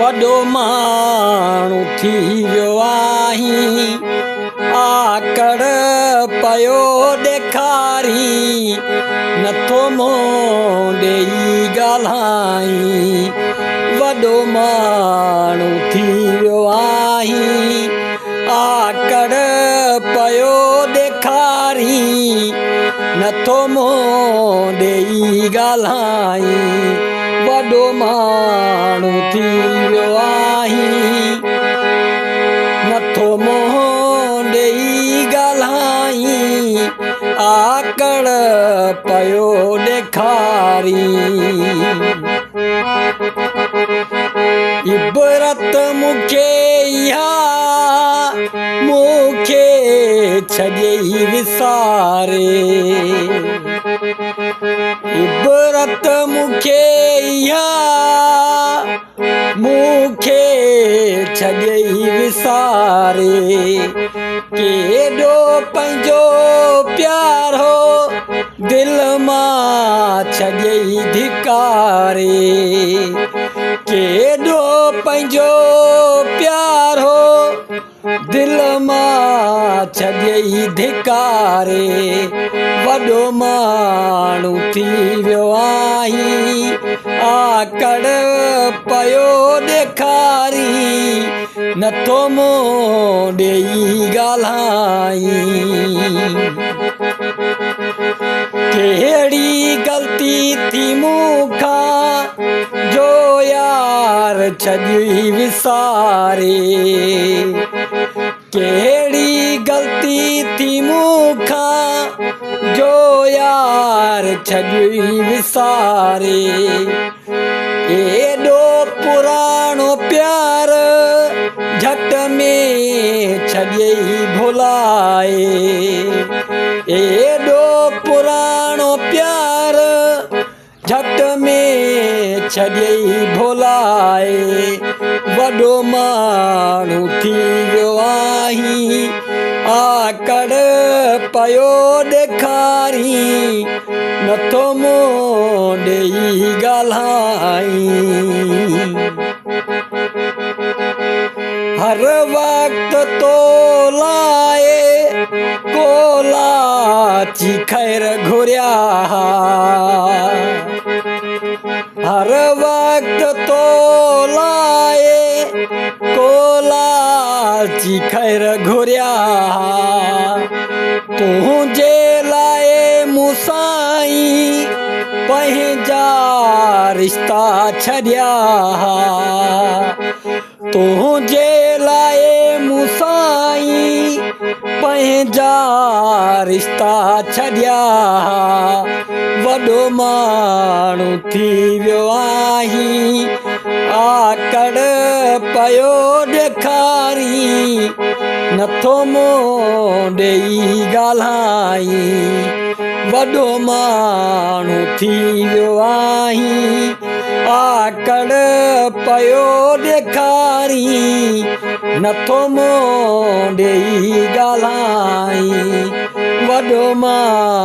वॾो माण्हू थी वियो आहीं, आकड़ पियो ॾेखारी, नथो मुंहुं ॾेई ॻाल्हाई। वॾो माण्हू थी वियो आहीं, आकड़ पियो ॾेखारी, नथो मुंहुं ॾेई ॻाल्हाई। वॾो माण्हू थी वियो आहीं, नथो मुंहुं ॾेई ॻाल्हाई, आकड़ पियो ॾेखारी। इबरत मूंखे इहा मूंखे छॾेई विसारे, इबरत मूंखे इहा मूंखे छॾेई विसारे। केॾो पंहिंजो प्यारो दिलि मां छॾेई धिकारे, केॾो पंहिंजो प्यारो दिलि मां छॾेई धिकारे। वॾो माण्हू थी वियो आहीं, आकड़ पियो ॾेखारी, नथो मुंहुं ॾेई ॻाल्हाई। कहिड़ी ग़लती थी मूंखां जो यार छॾी विसारे, कहिड़ी ग़लती थी मूंखां जो यार छॾी विसारे। एॾो पुराणो प्यार झट में छॾेई भुलाए, एॾो पुराणो प्यार झट में छॾेई भुलाए। वॾो माण्हू थी वियो आहीं, आकड़ पियो ॾेखारी, नथो मुंहुं ॾेई ॻाल्हाई। हर वक़्तु तो लाइ कोलाची खैर घुरिया, हर वक़्तु तो लाइ कोलाची खैर घुरिया। तुंहिंजे लाइ मूं साईं पंहिंजा रिश्ता छॾिया, तुंहिंजे लाइ मूं साईं पंहिंजा रिश्ता छॾिया। वॾो माण्हू थी वियो आहीं, आकड़ पियो ॾेखारी, नथो मुंहुं ॾेई ॻाल्हाई। वॾो माण्हू थी वियो आहीं, आकड़ पियो ॾेखारी, नथो मुंहुं ॾेई ॻाल्हाई। वॾो माण्हू